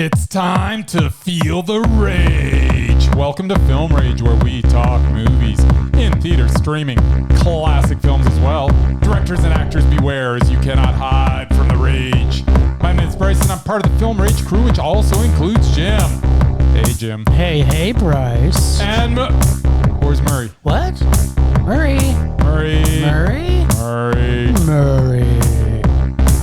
It's time to feel the rage. Welcome to Film Rage, where we talk movies in theater, streaming, classic films as well. Directors and actors beware, as you cannot hide from the rage. My name is Bryce, and I'm part of the Film Rage crew, which also includes Jim. Hey, Jim. Hey, Bryce. And where's Murray? What? Murray.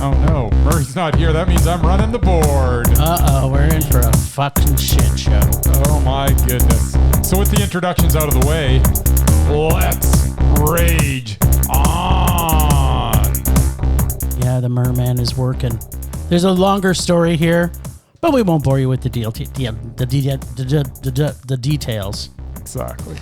Oh no, Murray's not here. That means I'm running the board. Uh-oh, we're in for a fucking shit show. Oh my goodness. So with the introductions out of the way, let's rage on. Yeah, the Merman is working. There's a longer story here, but we won't bore you with the details. Exactly.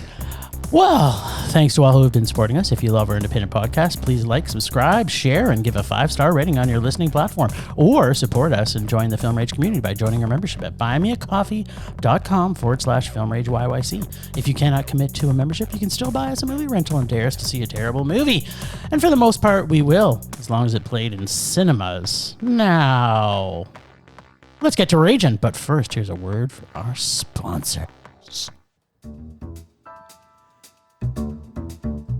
Well, thanks to all who have been supporting us. If you love our independent podcast, please like, subscribe, share, and give a 5-star rating on your listening platform. Or support us and join the Film Rage community by joining our membership at buymeacoffee.com/FilmRageYYC. If you cannot commit to a membership, you can still buy us a movie rental and dare us to see a terrible movie. And for the most part, we will, as long as it played in cinemas. Now, let's get to raging. But first, here's a word for our sponsor.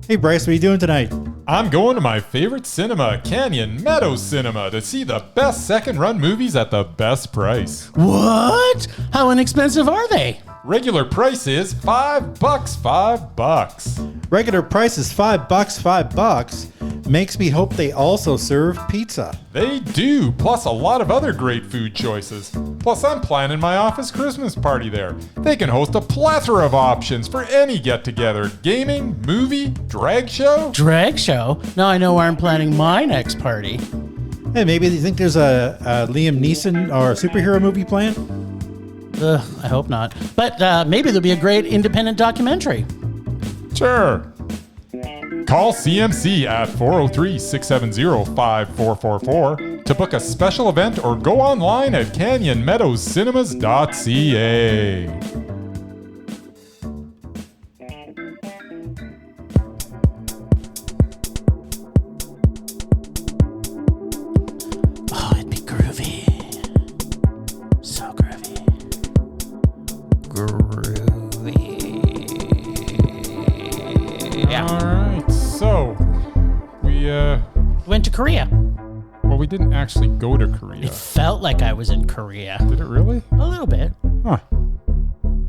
Hey Bryce, what are you doing tonight? I'm going to my favorite cinema, Canyon Meadows Cinema, to see the best second-run movies at the best price. What? How inexpensive are they? Regular price is $5. Regular price is $5. Makes me hope they also serve pizza. They do, plus a lot of other great food choices. Plus, I'm planning my office Christmas party there. They can host a plethora of options for any get-together. Gaming, movie, drag show. Drag show? Now I know where I'm planning my next party. Hey, maybe you think there's a Liam Neeson or a superhero movie planned? I hope not. But maybe there'll be a great independent documentary. Sure. Call CMC at 403-670-5444 to book a special event or go online at canyonmeadowscinema.ca. Oh, it'd be groovy. So groovy. Yeah. All right. So, we Went to Korea. well, we didn't actually go to Korea. It felt like I was in Korea. Did it really? A little bit. Huh.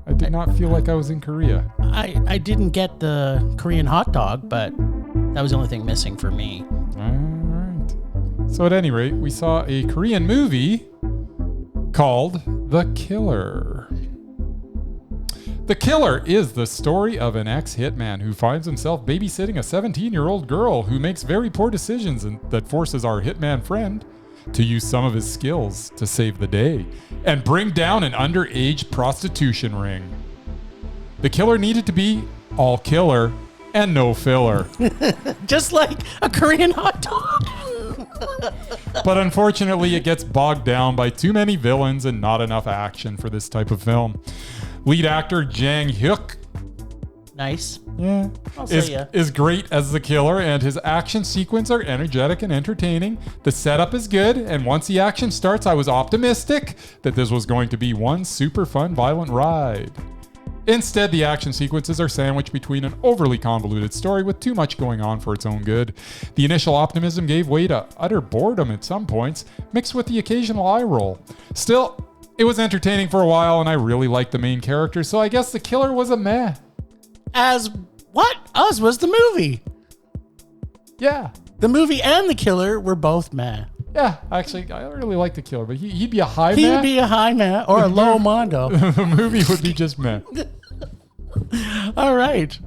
I did not feel like I was in Korea. I didn't get the Korean hot dog, but that was the only thing missing for me. All right. So at any rate, we saw a Korean movie called The Killer. The Killer is the story of an ex-hitman who finds himself babysitting a 17-year-old girl who makes very poor decisions and that forces our hitman friend to use some of his skills to save the day and bring down an underage prostitution ring. The killer needed to be all killer and no filler. Just like a Korean hot dog. But unfortunately, it gets bogged down by too many villains and not enough action for this type of film. Lead actor Jang Hyuk Nice. I'll say yeah. is great as the killer, and his action sequences are energetic and entertaining. The setup is good, and once the action starts, I was optimistic that this was going to be one super fun, violent ride. Instead, the action sequences are sandwiched between an overly convoluted story with too much going on for its own good. The initial optimism gave way to utter boredom at some points, mixed with the occasional eye roll. Still, it was entertaining for a while, and I really liked the main character, so I guess the killer was a meh. As what? Us was the movie. Yeah. The movie and the killer were both meh. Yeah, actually, I really like the killer, but he'd be a high meh. He'd be a high meh or a low mondo. The movie would be just meh. All right.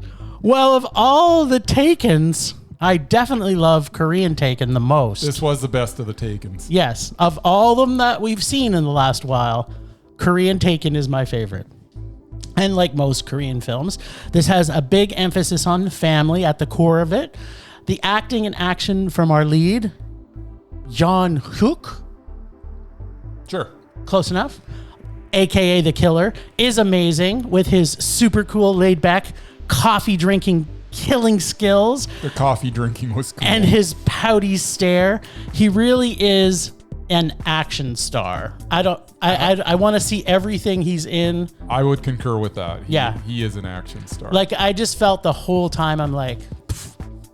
Well, of all the Takens, I definitely love Korean Taken the most. This was the best of the Takens. Yes. Of all of them that we've seen in the last while, Korean Taken is my favorite. And like most Korean films, this has a big emphasis on family at the core of it. The acting and action from our lead, Jang Hyuk, Sure. close enough, aka the killer, is amazing with his super cool laid back coffee drinking killing skills The coffee drinking was cool. and his pouty stare. He really is an action star. I want to see everything he's in. I would concur with that. Yeah. He is an action star. Like, I just felt the whole time, I'm like,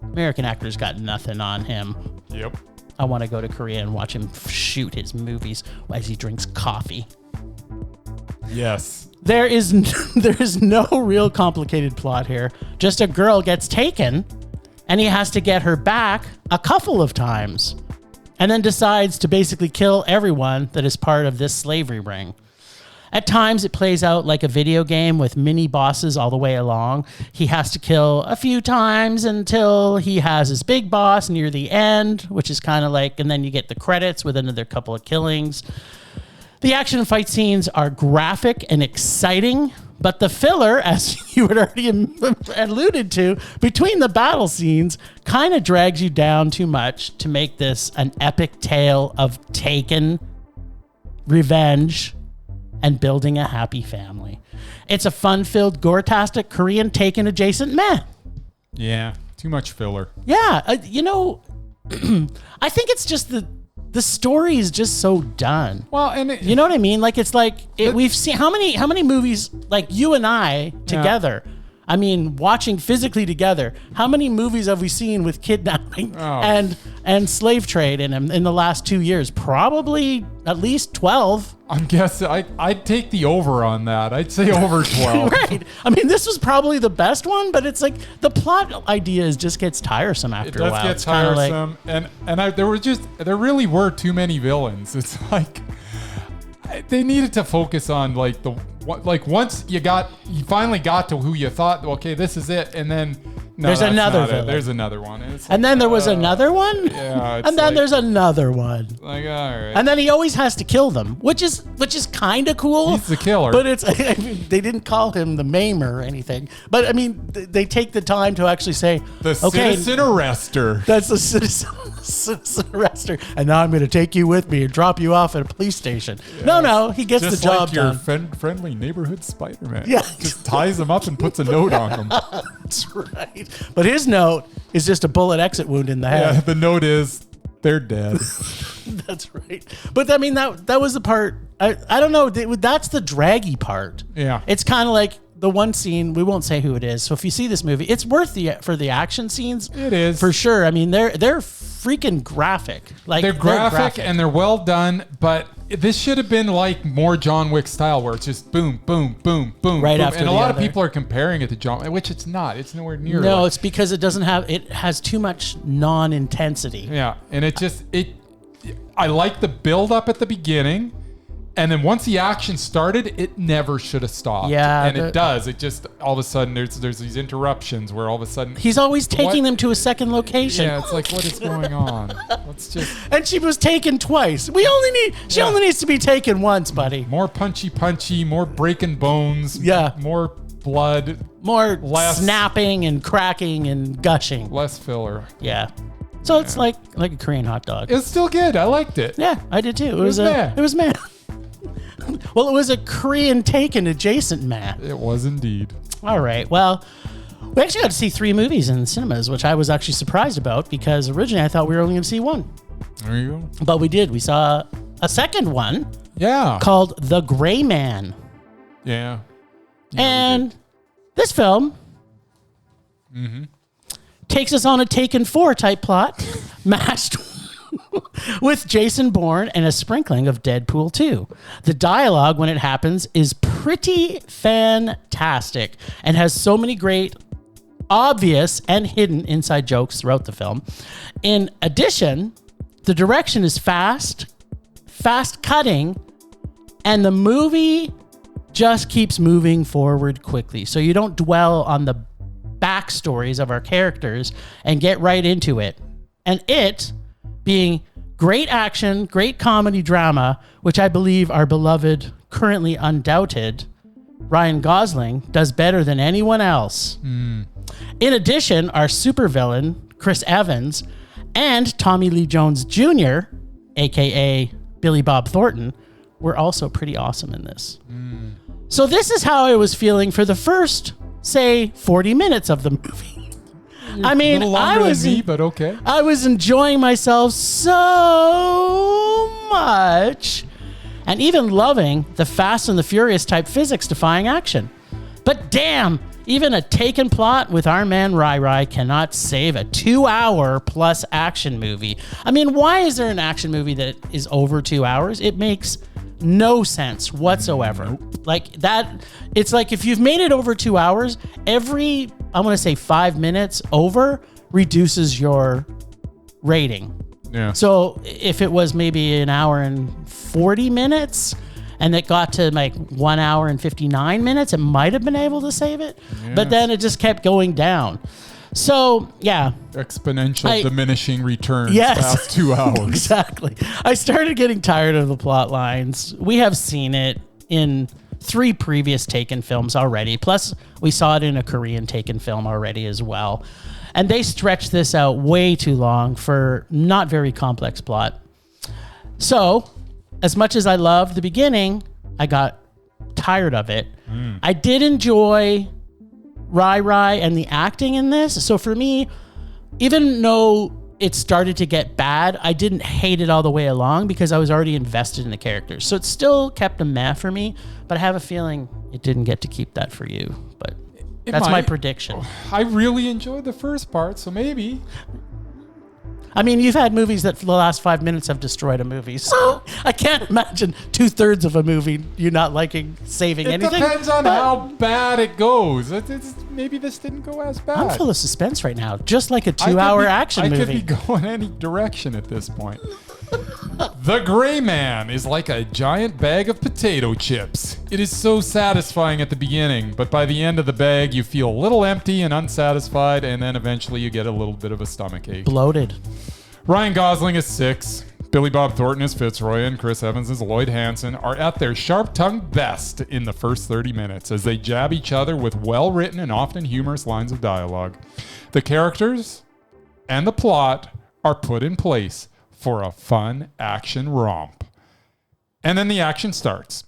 American actor's got nothing on him. Yep. I want to go to Korea and watch him shoot his movies as he drinks coffee. Yes. There is no real complicated plot here. Just a girl gets taken, and he has to get her back a couple of times, and then decides to basically kill everyone that is part of this slavery ring. At times, it plays out like a video game with mini bosses all the way along. He has to kill a few times until he has his big boss near the end, which is kind of like, and then you get the credits with another couple of killings. The action fight scenes are graphic and exciting, but the filler, as you had already alluded to, between the battle scenes kind of drags you down too much to make this an epic tale of taken, revenge, and building a happy family. It's a fun-filled, gore-tastic Korean Taken adjacent meh. Yeah. Too much filler. Yeah, I think it's just the story is just so done. Well, and You know what I mean? Like, it's like we've seen how many movies, like you and I together. I mean, watching physically together. How many movies have we seen with kidnapping and slave trade in them in the last 2 years? Probably at least 12. I'm guessing I'd take the over on that. I'd say over 12. Right. I mean, this was probably the best one, but it's like the plot idea just gets tiresome after a while. It does get tiresome, there really were too many villains. It's like they needed to focus on once you finally got to who you thought, okay, this is it, and then there's another villain. There's another one, and then there was another one. Yeah, and then there's another one. Like, all right. And then he always has to kill them, which is kind of cool. He's the killer, but they didn't call him the maimer or anything. But I mean, they take the time to actually say, the citizen arrester. That's the citizen arrester, and now I'm going to take you with me and drop you off at a police station. Yes. No, he gets just the job like your done. Friendly neighborhood Spider-Man. Yeah, just ties them up and puts a note on them. That's right. But his note is just a bullet exit wound in the head. Yeah, the note is they're dead. That's right. But I mean, that was the part. I don't know. That's the draggy part. Yeah. It's kind of like the one scene. We won't say who it is. So if you see this movie, it's worth for the action scenes. It is for sure. I mean, they're freaking graphic. Like they're graphic and they're well done. But this should have been like more John Wick style, where it's just boom, boom, boom, boom, right boom. after. And a lot of people are comparing it to John, which it's not. It's nowhere near. No, it's because it has too much non-intensity. Yeah, and I like the build up at the beginning, and then once the action started, it never should have stopped. Yeah, and it does. It just all of a sudden there's these interruptions where all of a sudden he's always taking them to a second location. Yeah, it's like, what is going on? Let's just. And she was taken twice. She only needs to be taken once, buddy. More punchy, more breaking bones. Yeah, more blood, less snapping and cracking and gushing. Less filler. Yeah. So it's like a Korean hot dog. It's still good. I liked it. Yeah, I did too. It was meh. Well, it was a Korean Taken adjacent meh. It was indeed. All right. Well, we actually got to see 3 movies in cinemas, which I was actually surprised about because originally I thought we were only going to see one. There you go. But we did. We saw a second one. Yeah. Called The Gray Man. Yeah. And this film takes us on a Taken 4 type plot, matched with Jason Bourne and a sprinkling of Deadpool 2. The dialogue when it happens is pretty fantastic and has so many great, obvious, and hidden inside jokes throughout the film. In addition, the direction is fast cutting, and the movie just keeps moving forward quickly. So you don't dwell on the backstories of our characters and get right into it. And it being great action, great comedy drama, which I believe our beloved, currently Undoubted, Ryan Gosling does better than anyone else. In addition, our supervillain, Chris Evans, and Tommy Lee Jones Jr., aka Billy Bob Thornton, were also pretty awesome in this. So this is how I was feeling for the first, say, 40 minutes of the movie. I mean, but okay. I was enjoying myself so much, and even loving the Fast and the Furious type physics-defying action. But damn, even a Taken plot with our man Rai Rai cannot save a 2-hour plus action movie. I mean, why is there an action movie that is over 2 hours? It makes no sense whatsoever. Like that, it's like if you've made it over 2 hours, every, I want to say 5 minutes over reduces your rating. Yeah. So if it was maybe an hour and 40 minutes and it got to like 1 hour and 59 minutes, it might have been able to save it. Yes. But then it just kept going down. So, yeah. Exponential diminishing returns Yes. past 2 hours. Exactly. I started getting tired of the plot lines. We have seen it in 3 previous Taken films already. Plus, we saw it in a Korean Taken film already as well. And they stretched this out way too long for not very complex plot. So, as much as I loved the beginning, I got tired of it. I did enjoy Rai Rai and the acting in this. So for me, even though it started to get bad, I didn't hate it all the way along because I was already invested in the characters. So it still kept a meh for me, but I have a feeling it didn't get to keep that for you. But that's my prediction. I really enjoyed the first part, so maybe. I mean, you've had movies that for the last 5 minutes have destroyed a movie. So I can't imagine 2/3 of a movie you not liking saving anything. It depends on how bad it goes. Maybe this didn't go as bad. I'm full of suspense right now, just like a 2-hour action movie. I could be going any direction at this point. The Gray Man is like a giant bag of potato chips. It is so satisfying at the beginning, but by the end of the bag, you feel a little empty and unsatisfied, and then eventually you get a little bit of a stomachache. Bloated. Ryan Gosling is 6. Billy Bob Thornton as Fitzroy and Chris Evans as Lloyd Hansen are at their sharp-tongued best in the first 30 minutes as they jab each other with well-written and often humorous lines of dialogue. The characters and the plot are put in place for a fun action romp. And then the action starts.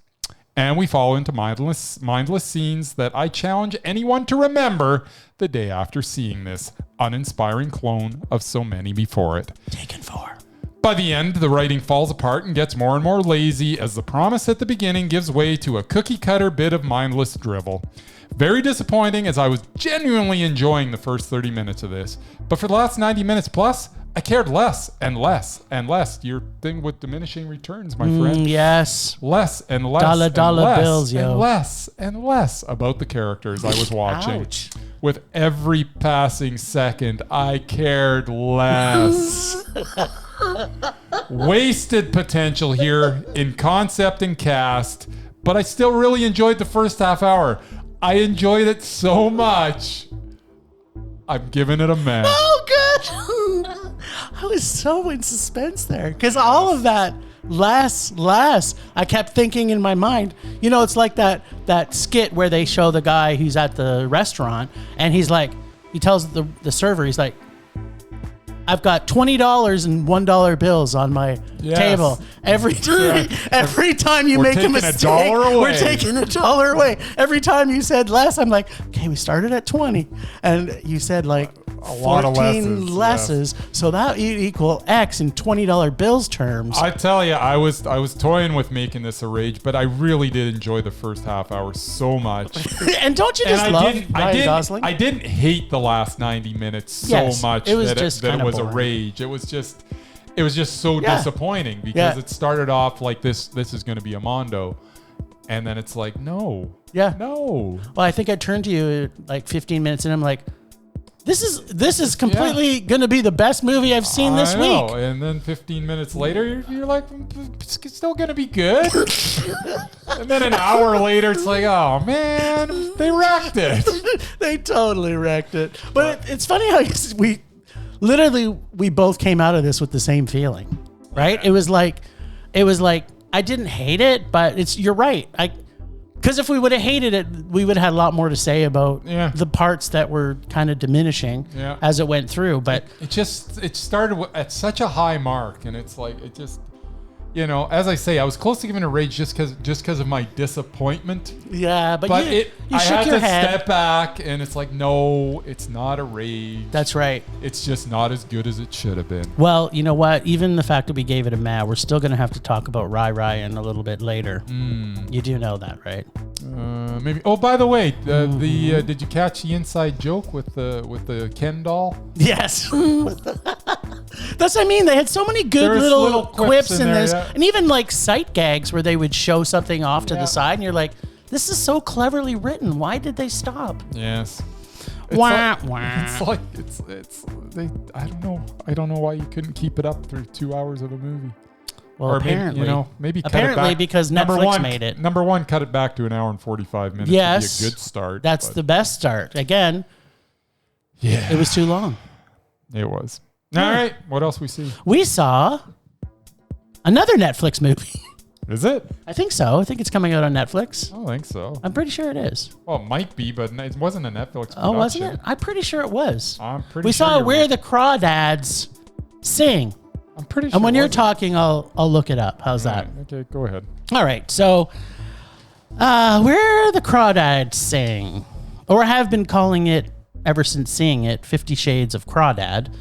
And we fall into mindless scenes that I challenge anyone to remember the day after seeing this uninspiring clone of so many before it. Taken 4. By the end, the writing falls apart and gets more and more lazy as the promise at the beginning gives way to a cookie-cutter bit of mindless drivel. Very disappointing as I was genuinely enjoying the first 30 minutes of this. But for the last 90 minutes plus, I cared less and less and less. Your thing with diminishing returns, my friend. Yes. Less and less Dollar and less bills, yo. and less and less about the characters I was watching. Ouch. With every passing second, I cared less. Wasted potential here in concept and cast, but I still really enjoyed the first half hour. I enjoyed it so much. I'm giving it a meh. Oh, good. I was so in suspense there because all of that less. I kept thinking in my mind, you know, it's like that skit where they show the guy who's at the restaurant and he's like, he tells the server, he's like, I've got $20 and $1 bills on my table. Every time you make a mistake, we're taking $1 away. Every time you said less, I'm like, okay, we started at 20, and you said like a lot of 14 lesses. So that would equal X in $20 bills terms. I tell you, I was toying with making this a rage, but I really did enjoy the first half hour so much. And don't you just love Ryan Gosling? I didn't hate the last 90 minutes so much it was that just it was boring. a rage. It was just so disappointing because it started off like this is going to be a Mondo, and then it's like no. Well, I think I turned to you like 15 minutes and I'm like, this is completely going to be the best movie I've seen this week. And then 15 minutes later, you're like, it's still going to be good. And then an hour later, it's like, oh man, they wrecked it. They totally wrecked it. But it's funny how we both came out of this with the same feeling, right? It was like I didn't hate it, but you're right. Because if we would have hated it, we would have had a lot more to say about the parts that were kind of diminishing as it went through. But it started at such a high mark, and it's like you know, as I say, I was close to giving it a rage just because of my disappointment. Yeah, but I shook had your to head. step back, and it's like, no, it's not a rage. That's right. It's just not as good as it should have been. Well, you know what? Even the fact that we gave it a meh, we're still going to have to talk about Rai Ryan a little bit later. You do know that, right? Maybe. Oh, by the way, did you catch the inside joke with the Ken doll? Yes. That's what I mean. They had so many good There's little quips in there, this. yeah. And even like sight gags where they would show something off to Yeah. the side and you're like, this is so cleverly written. Why did they stop? Yes. Wah, wah. It's like I don't know why you couldn't keep it up through 2 hours of a movie. Well, Or apparently. maybe cut it Apparently back. because Number Netflix one, made it. Number one, cut it back to an hour and 45 minutes. Yes. Would be a good start. That's the best start. Again, yeah. it was too long. It was. All right. What else we see? We saw another Netflix movie. Is it? I think so. I think it's coming out on Netflix. I don't think so. I'm pretty sure it is. Well, it might be, but it wasn't a Netflix production. Oh, wasn't it? I'm pretty sure it was. I'm pretty We sure saw you're Where right. the Crawdads Sing. I'm pretty sure. And when it you're wasn't. talking, I'll look it up. How's that? Right, okay, go ahead. All right. So, Where the Crawdads Sing, or have been calling it ever since seeing it, 50 Shades of Crawdad.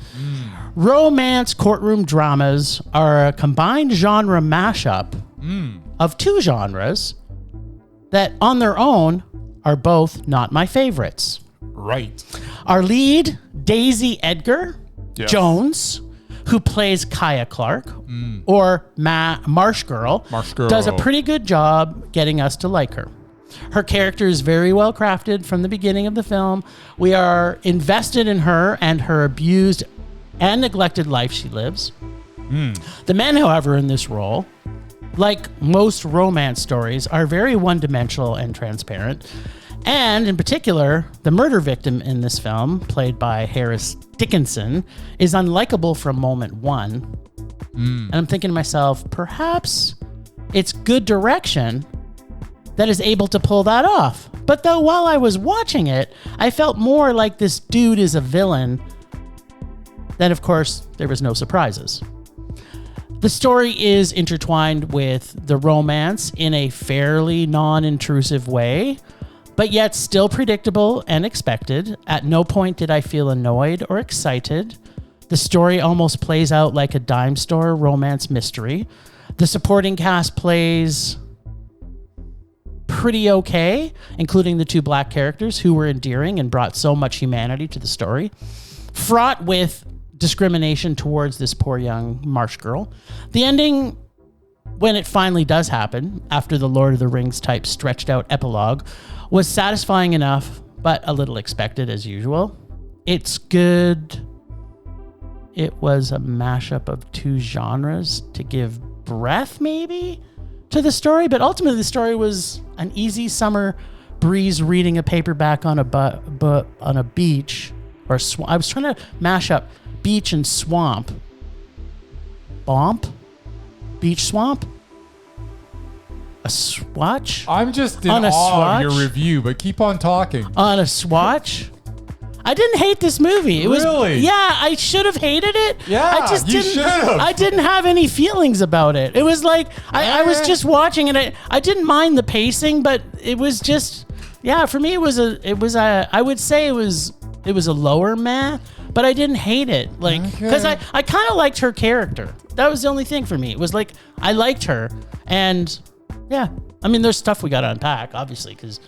Romance courtroom dramas are a combined genre mashup of two genres that on their own are both not my favorites. Right. Our lead, Daisy Edgar Yes. Jones, who plays Kaya Clark, or Marsh Girl, does a pretty good job getting us to like her. Her character is very well crafted from the beginning of the film. We are invested in her and her abused and neglected life she lives. The men, however, in this role, like most romance stories, are very one-dimensional and transparent. And in particular, the murder victim in this film, played by Harris Dickinson, is unlikable from moment one. And I'm thinking to myself, perhaps it's good direction that is able to pull that off. But though while I was watching it, I felt more like this dude is a villain. Then, of course, there was no surprises. The story is intertwined with the romance in a fairly non-intrusive way, but yet still predictable and expected. At no point did I feel annoyed or excited. The story almost plays out like a dime store romance mystery. The supporting cast plays pretty okay, including the two black characters who were endearing and brought so much humanity to the story. Fraught with discrimination towards this poor young Marsh girl. The ending, when it finally does happen, after the Lord of the Rings type stretched out epilogue, was satisfying enough, but a little expected as usual. It's good. It was a mashup of two genres to give breath, maybe, to the story, but ultimately the story was an easy summer breeze reading a paperback on a beach or I was trying to mash up beach and swamp. Beach swamp? A swatch? I'm just in On a awe of your swatch? review, but keep on talking. On a swatch? I didn't hate this movie. It was, Really? yeah, I should have hated it. Yeah, I just you didn't. should've. I didn't have any feelings about it. It was like I was just watching and I didn't mind the pacing, but it was just, yeah, for me it was a I would say it was a lower meh, but I didn't hate it, like, because I kind of liked her character. That was the only thing for me. It was like I liked her, and yeah, I mean, there's stuff we got to unpack, obviously, because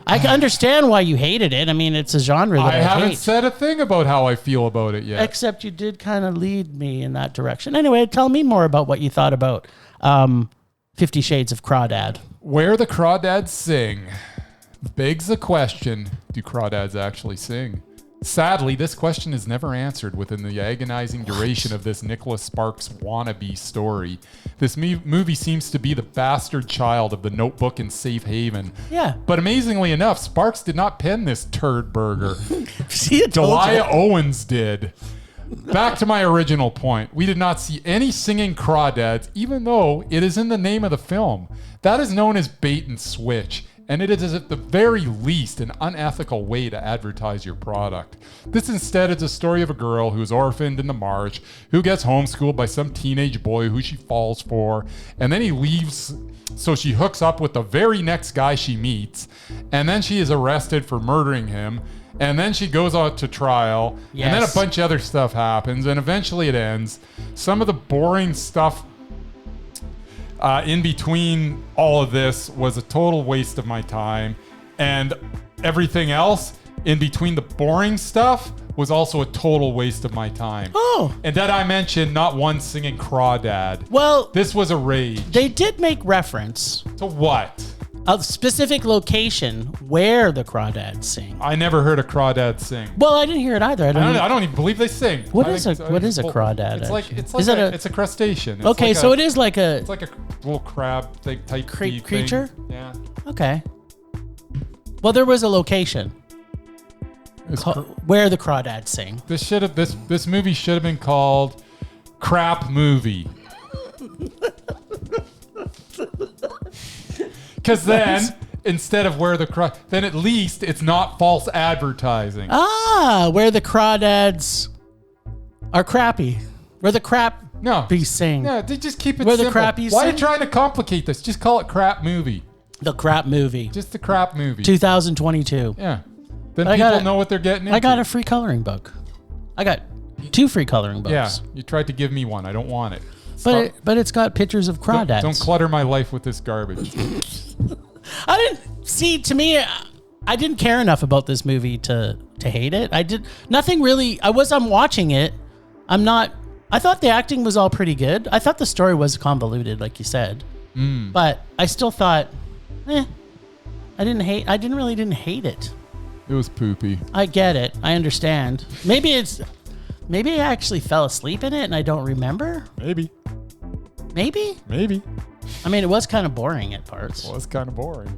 I can understand why you hated it. I mean, it's a genre that I haven't hate. said a thing about how I feel about it yet. Except you did kind of lead me in that direction. Anyway, tell me more about what you thought about 50 Shades of Crawdad. Where the Crawdads sing begs the question, do Crawdads actually sing? Sadly, this question is never answered within the agonizing duration of this Nicholas Sparks wannabe story. This movie seems to be the bastard child of The Notebook and Safe Haven. Yeah. But amazingly enough, Sparks did not pen this turd burger. See, it told you. Delia Owens did. Back to my original point. We did not see any singing Crawdads, even though it is in the name of the film. That is known as bait and switch. and it is at the very least an unethical way to advertise your product. This instead is a story of a girl who is orphaned in the marsh, who gets homeschooled by some teenage boy who she falls for, and then he leaves, so she hooks up with the very next guy she meets, and then she is arrested for murdering him, and then she goes out to trial, and then a bunch of other stuff happens, and eventually it ends. Some of the boring stuff in between all of this was a total waste of my time, and everything else in between the boring stuff was also a total waste of my time. Oh. And that I mentioned not one singing Crawdad. Well, this was a rage. They did make reference To what? a specific location where the Crawdads sing. I never heard a Crawdad sing. Well, I didn't hear it either. I don't even believe they sing. What is a Crawdad? It's a crustacean. It's Okay, like so it is like a It's like a little crab type creature. thing. Yeah. Okay. Well, there was a location where the Crawdads sing. This movie should have been called Crap Movie. Because then, instead of where the then at least it's not false advertising. Where the Crawdads are crappy. Where the crap sing. Yeah, they just keep it Where simple. the crappies Why are you sing? trying to complicate this? Just call it Crap Movie. The crap movie. Just the Crap Movie. 2022. Yeah. Then I got people it. know what they're getting into. I got a free coloring book. I got 2 free coloring books. Yeah, you tried to give me one. I don't want it. But it's got pictures of Crawdads. Don't clutter my life with this garbage. I didn't see. To me, I didn't care enough about this movie to hate it. I did nothing really. I'm watching it. I'm not. I thought the acting was all pretty good. I thought the story was convoluted, like you said. But I still thought, I didn't hate it. It was poopy. I get it. I understand. Maybe I actually fell asleep in it and I don't remember. Maybe. I mean, it was kind of boring at parts. Well, it's kind of boring.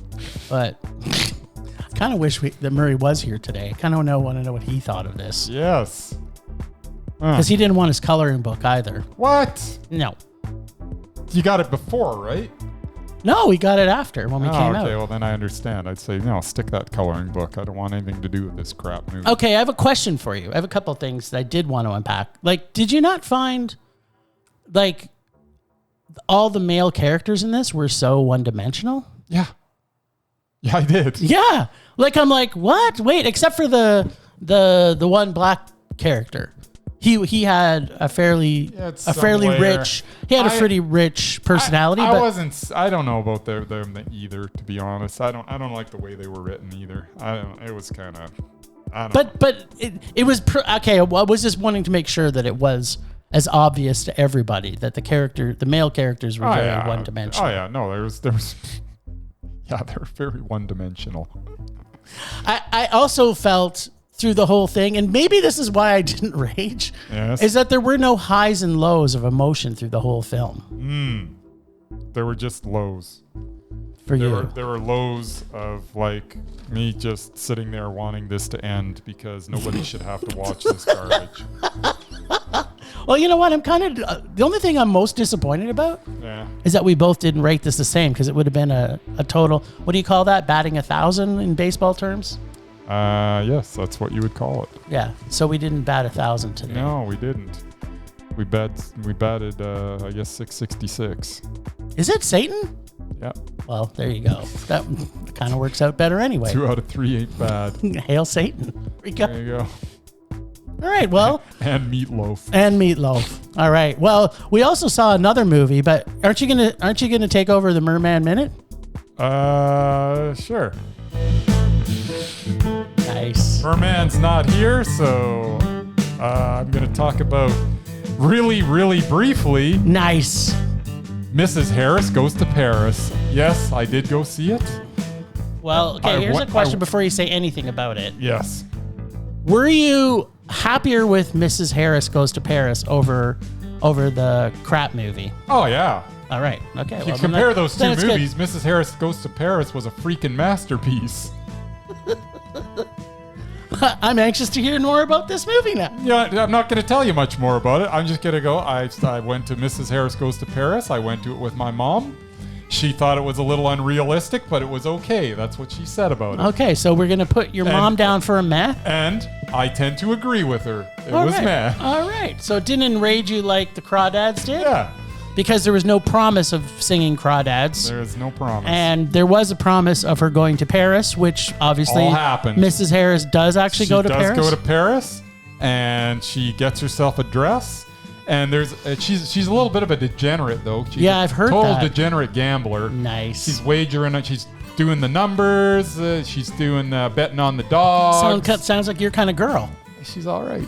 But I kind of wish that Murray was here today. I kind of want to know what he thought of this. Yes. Because he didn't want his coloring book either. What? No. You got it before, right? No, we got it after when we came out. Okay, well then I understand. I'd say, no, stick that coloring book. I don't want anything to do with this crap movie. Okay, I have a question for you. I have a couple of things that I did want to unpack. Like, did you not find, like, all the male characters in this were so one-dimensional? Yeah. Yeah, I did. Yeah. Like, I'm like, what? Wait, except for the one black character. He had a fairly rich. He had a pretty rich personality. I don't know about them either. To be honest, I don't like the way they were written either. It was kind of. I don't know. But it was okay. Well, I was just wanting to make sure that it was as obvious to everybody that the male characters were very one dimensional. Oh yeah, no, there was. Yeah, they were very one dimensional. I also felt through the whole thing, and maybe this is why I didn't rage, is that there were no highs and lows of emotion through the whole film. There were just lows. There were lows of like me just sitting there wanting this to end because nobody should have to watch this garbage. Well, you know what? I'm kind of the only thing I'm most disappointed about is that we both didn't rate this the same, because it would have been a total. What do you call that? Batting 1,000 in baseball terms? Yes, that's what you would call it. Yeah. So we didn't bat 1,000 today. No, we didn't. We batted, I guess 666. Is it Satan? Yeah. Well, there you go. That kind of works out better anyway. 2 out of 3 ain't bad. Hail Satan. There you go. There you go. All right. Well. And meatloaf. All right. Well, we also saw another movie, but aren't you gonna take over the Murman Minute? Sure. Nice. Murman's not here, so I'm going to talk about really, really briefly. Nice. Mrs. Harris Goes to Paris. Yes, I did go see it. Well, okay, here's a question before you say anything about it. Yes. Were you happier with Mrs. Harris Goes to Paris over the crap movie? Oh, yeah. All right. Okay. If you compare those two movies, Mrs. Harris Goes to Paris was a freaking masterpiece. I'm anxious to hear more about this movie now. Yeah, I'm not going to tell you much more about it. I'm just going to go. I went to Mrs. Harris Goes to Paris. I went to it with my mom. She thought it was a little unrealistic, but it was okay. That's what she said about it. Okay, so we're going to put your mom down for a meh? And I tend to agree with her. It All was right. meh. All right. So it didn't enrage you like the Crawdads did? Yeah, Because there was no promise of singing Crawdads. there is no promise. And there was a promise of her going to Paris, which obviously All happened. Mrs. Harris does actually go to Paris. She does go to Paris, and she gets herself a dress. And there's she's a little bit of a degenerate, though. She's Yeah, I've heard total that. degenerate gambler. Nice. She's wagering on. She's doing the numbers. She's doing betting on the dogs. Sounds like your kind of girl. She's all right.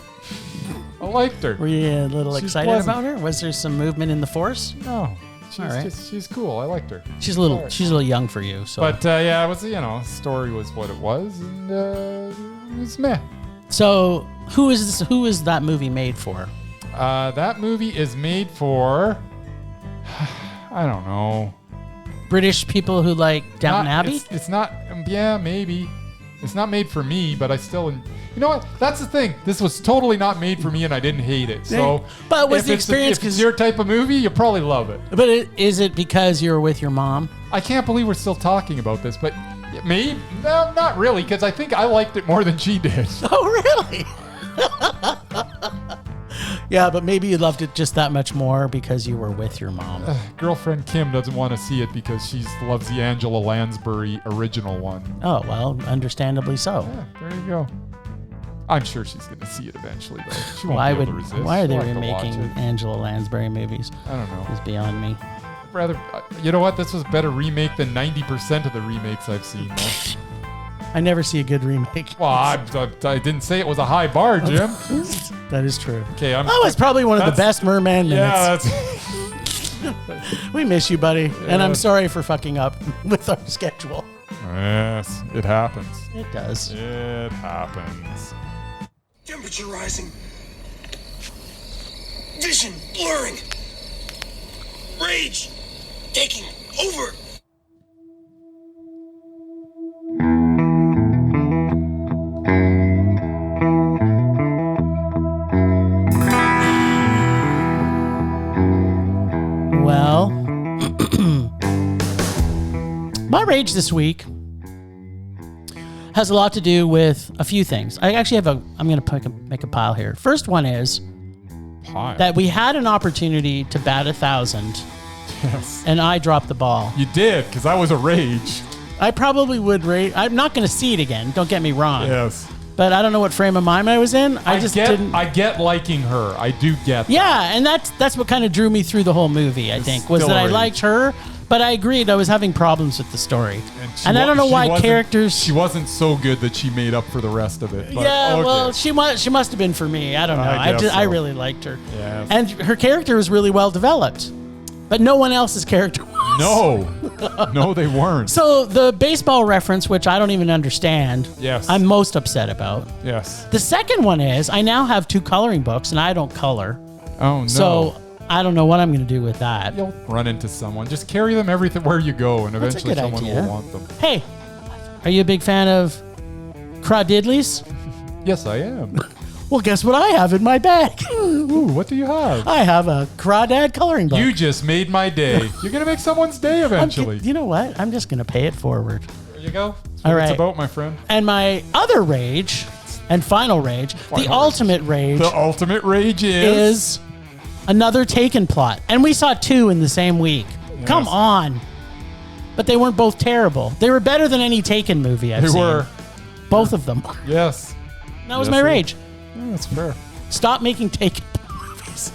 I liked her. Were you a little She's excited pleasant. about her? Was there some movement in the force? No, she's All right. she's cool. I liked her. She's a little young for you. So But yeah, it was story was what it was, and it was meh. So who is that movie made for? That movie is made for I don't know. British people who like Downton Abbey? It's not. Yeah, maybe. It's not made for me, but I still. You know what? That's the thing. This was totally not made for me, and I didn't hate it. So, But was if the it's- experience if it's 'cause- your type of movie, you'll probably love it. But is it because you were with your mom? I can't believe we're still talking about this, but me? No, not really, because I think I liked it more than she did. Oh, really? Yeah, but maybe you loved it just that much more because you were with your mom. Girlfriend Kim doesn't want to see it because she loves the Angela Lansbury original one. Oh, well, understandably so. Yeah, there you go. I'm sure she's going to see it eventually, though. She won't Why be able to resist. why are they She'll have to watch remaking it. Angela Lansbury movies? I don't know. It's beyond me. Rather, you know what? This was a better remake than 90% of the remakes I've seen, though. I never see a good remake. Well, I didn't say it was a high bar, Jim. That is true. Okay, That was probably one of the That's- best Murman minutes. Yeah, that's. We miss you, buddy. And I'm Yeah. sorry for fucking up with our schedule. Yes, it happens. It does. It happens. Temperature rising. Vision blurring. Rage taking over. Well, my rage this week has a lot to do with a few things. I actually have I'm going to make a pile here. First one is Pie. that we had an opportunity to bat 1,000 Yes. and I dropped the ball. You did, because I was a rage. I probably would rate. I'm not going to see it again. Don't get me wrong. Yes. But I don't know what frame of mind I was in. I just didn't. I get liking her. I do get that. Yeah, and that's what kind of drew me through the whole movie. I think was still that a I rage. liked her, but I agreed I was having problems with the story, she and I don't know she why wasn't- characters. She wasn't so good that she made up for the rest of it. But Yeah, okay. well, she must have been for me. I don't know. I guess I so. really liked her, Yes. and her character was really well developed, but no one else's character was. No, they weren't. So the baseball reference, which I don't even understand, Yes. I'm most upset about. Yes. The second one is I now have 2 coloring books, and I don't color, Oh no. so I don't know what I'm going to do with that. You'll run into someone. Just carry them where you go, and That's a eventually good someone idea. will want them. Hey, are you a big fan of Crawdadleys? Yes, I am. Well, guess what I have in my bag? Ooh, what do you have? I have a Crawdad coloring book. You just made my day. You're gonna make someone's day eventually. You know what? I'm just going to pay it forward. There you go. That's All what right. it's about, my friend. And my other rage and final rage, the ultimate rage, The ultimate rage is another Taken plot. And we saw 2 in the same week. Come on. But they weren't both terrible. They were better than any Taken movie I've They seen. were. Both of them. Yes. That was Yes, my they were. rage. Yeah, that's fair. Stop making Taken movies.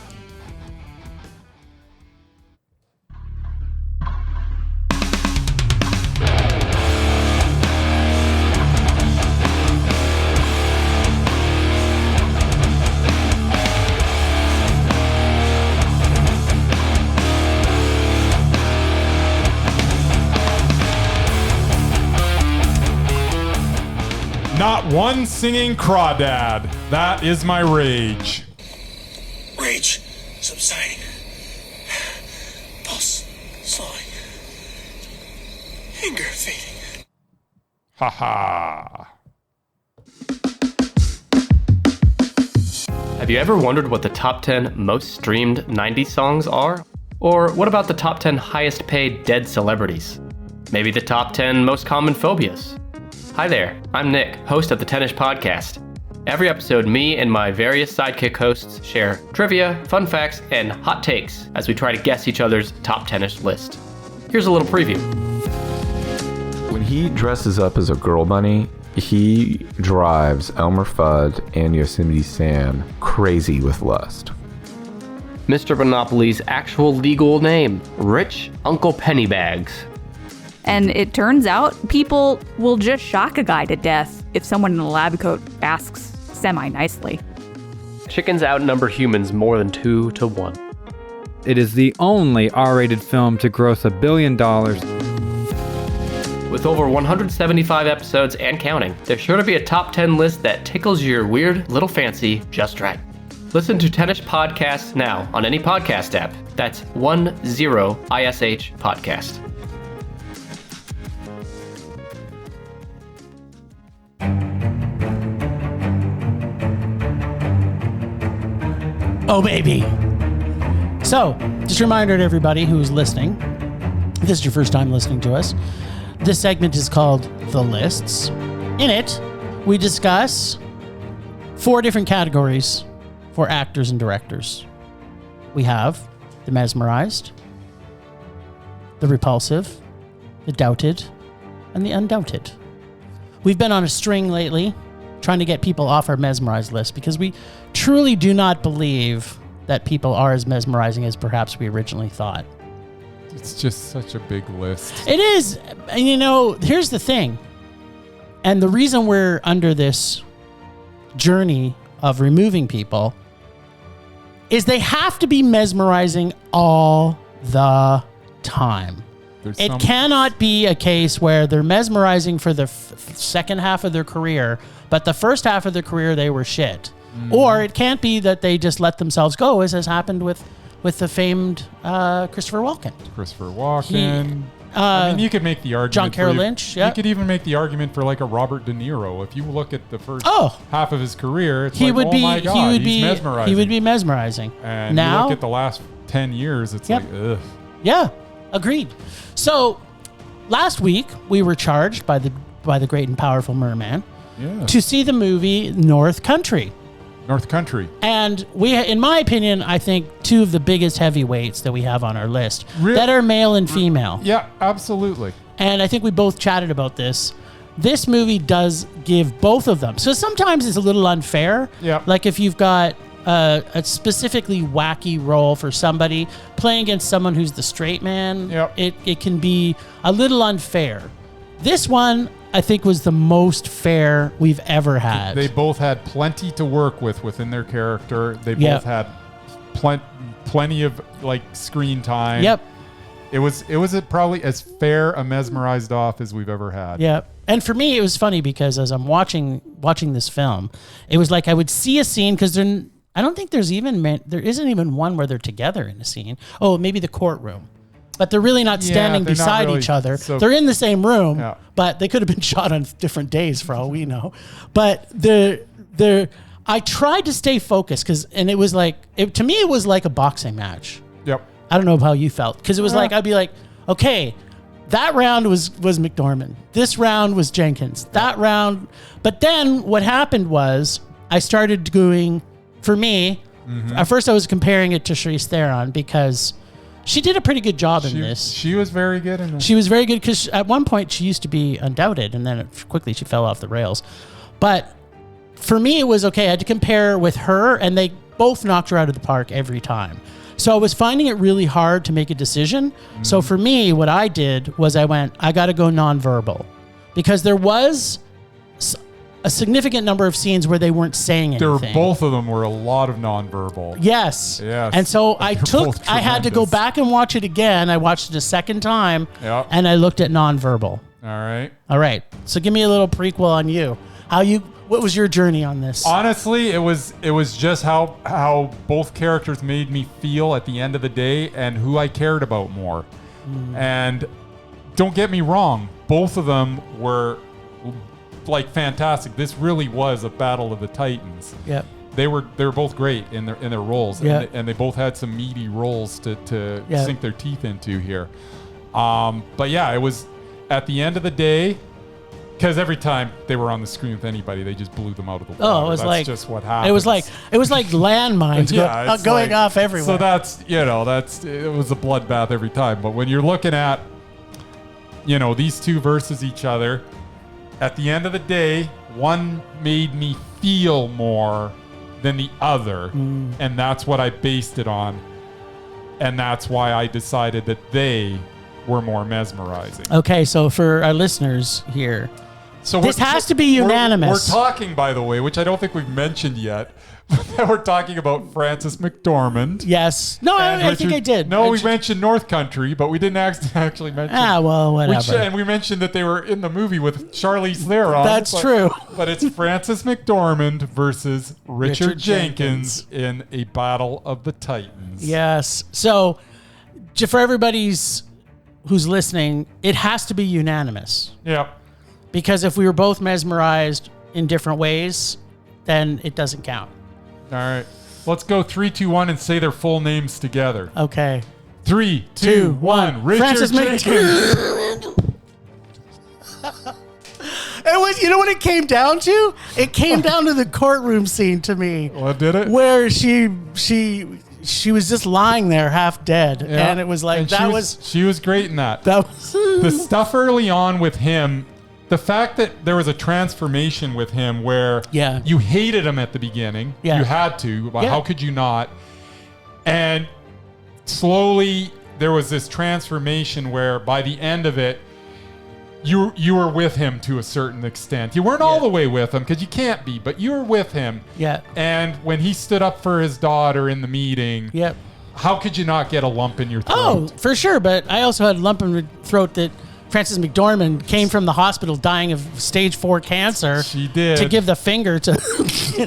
Not one singing crawdad. That is my rage. Rage subsiding. Pulse slowing. Anger fading. Ha ha. Have you ever wondered what the top 10 most streamed 90s songs are? Or what about the top 10 highest paid dead celebrities? Maybe the top 10 most common phobias? Hi there, I'm Nick, host of the 10ish podcast. Every episode, me and my various sidekick hosts share trivia, fun facts, and hot takes as we try to guess each other's top 10ish list. Here's a little preview. When he dresses up as a girl bunny, he drives Elmer Fudd and Yosemite Sam crazy with lust. Mr. Monopoly's actual legal name, Rich Uncle Pennybags. And it turns out people will just shock a guy to death if someone in a lab coat asks semi-nicely. Chickens outnumber humans more than 2 to 1. It is the only R-rated film to gross $1 billion. With over 175 episodes and counting, there's sure to be a top 10 list that tickles your weird little fancy just right. Listen to 10ish Podcasts now on any podcast app. That's 10ish podcast. Oh, baby. So, just a reminder to everybody who's listening, if this is your first time listening to us, this segment is called The Lists. In it, we discuss 4 different categories for actors and directors. We have the Mesmerized, the Repulsive, the Doubted, and the Undoubted. We've been on a string lately trying to get people off our Mesmerized list because we truly do not believe that people are as mesmerizing as perhaps we originally thought. It's just such a big list. It is. And here's the thing. And the reason we're under this journey of removing people is they have to be mesmerizing all the time. It cannot be a case where they're mesmerizing for the second half of their career, but the first half of their career they were shit. Or it can't be that they just let themselves go, as has happened with the famed Christopher Walken. You could make the argument. John Carroll Lynch. Yeah. You could even make the argument for like a Robert De Niro. If you look at the first half of his career, it's he's mesmerizing. He would be mesmerizing. And now, you look at the last 10 years, it's like, ugh. Yeah, agreed. So last week we were charged by the great and powerful Merman to see the movie North Country. And we, in my opinion, I think 2 of the biggest heavyweights that we have on our list that are male and female. Yeah, absolutely. And I think we both chatted about this. This movie does give both of them. So sometimes it's a little unfair. Yeah. Like if you've got a specifically wacky role for somebody playing against someone who's the straight man, it can be a little unfair. This one, I think, was the most fair we've ever had. They both had plenty to work with within their character. They both had plenty of like screen time. Yep. It was probably as fair a mesmerized off as we've ever had. Yep. And for me, it was funny because as I'm watching this film, it was like I would see a scene because I don't think there isn't even one where they're together in a scene. Oh, maybe the courtroom. But they're really not standing beside each other. So they're in the same room, but they could have been shot on different days for all we know. But I tried to stay focused and it was to me, it was like a boxing match. Yep. I don't know how you felt because it was like, I'd be like, okay, that round was McDormand. This round was Jenkins. That round. But then what happened was I started doing, for me, at first I was comparing it to Charlize Theron because she did a pretty good job in this. She was very good in this. She was very good because at one point she used to be Undoubted and then quickly she fell off the rails. But for me, it was okay. I had to compare with her and they both knocked her out of the park every time. So I was finding it really hard to make a decision. So for me, what I did was I got to go nonverbal because there was a significant number of scenes where they weren't saying anything. Both of them were a lot of nonverbal. Yes. And so I had to go back and watch it again. I watched it a second time and I looked at nonverbal. All right. So give me a little prequel on you. What was your journey on this? Honestly, it was just how both characters made me feel at the end of the day and who I cared about more. And don't get me wrong, both of them were like fantastic. This really was a battle of the Titans. Yep. they were both great in their roles, Yeah. and they both had some meaty roles to Yeah. sink their teeth into here. But yeah, it was at the end of the day, because every time they were on the screen with anybody, they just blew them out of the water. Oh, it was That's like just what happened. It was like landmines it's going like- off everywhere. So it was a bloodbath every time. But when you're looking at, these two versus each other, at the end of the day, one made me feel more than the other, and that's what I based it on, and that's why I decided that they were more mesmerizing. Okay, so for our listeners here, So this has to be unanimous. We're talking, by the way, which I don't think we've mentioned yet, that we're talking about Frances McDormand. yes. No, and I think I did. No, we mentioned North Country, but we didn't actually mention. Well, whatever. And we mentioned that they were in the movie with Charlize Theron. That's true. But it's Frances McDormand versus Richard Jenkins in a battle of the Titans. Yes. So, for everybody's who's listening, it has to be unanimous. Yeah. Because if we were both mesmerized in different ways, then it doesn't count. All right. Let's go 3, 2, 1 and say their full names together. Okay. 3, 2, 1. Richard Frances Jenkins. It was, you know what it came down to? It came down to the courtroom scene to me. What did it? Where she was just lying there half dead. Yeah. And it was like, And she was great in that. that was The stuff early on with him, the fact that there was a transformation with him where Yeah. you hated him at the beginning. Yeah. You had to. But Yeah. how could you not? And slowly there was this transformation where by the end of it, you were with him to a certain extent. You weren't all Yeah. the way with him because you can't be, but you were with him. Yeah. And when he stood up for his daughter in the meeting, Yep. how could you not get a lump in your throat? Oh, for sure. But I also had a lump in my throat that Frances McDormand came from the hospital dying of stage 4 cancer. She did. To give the finger to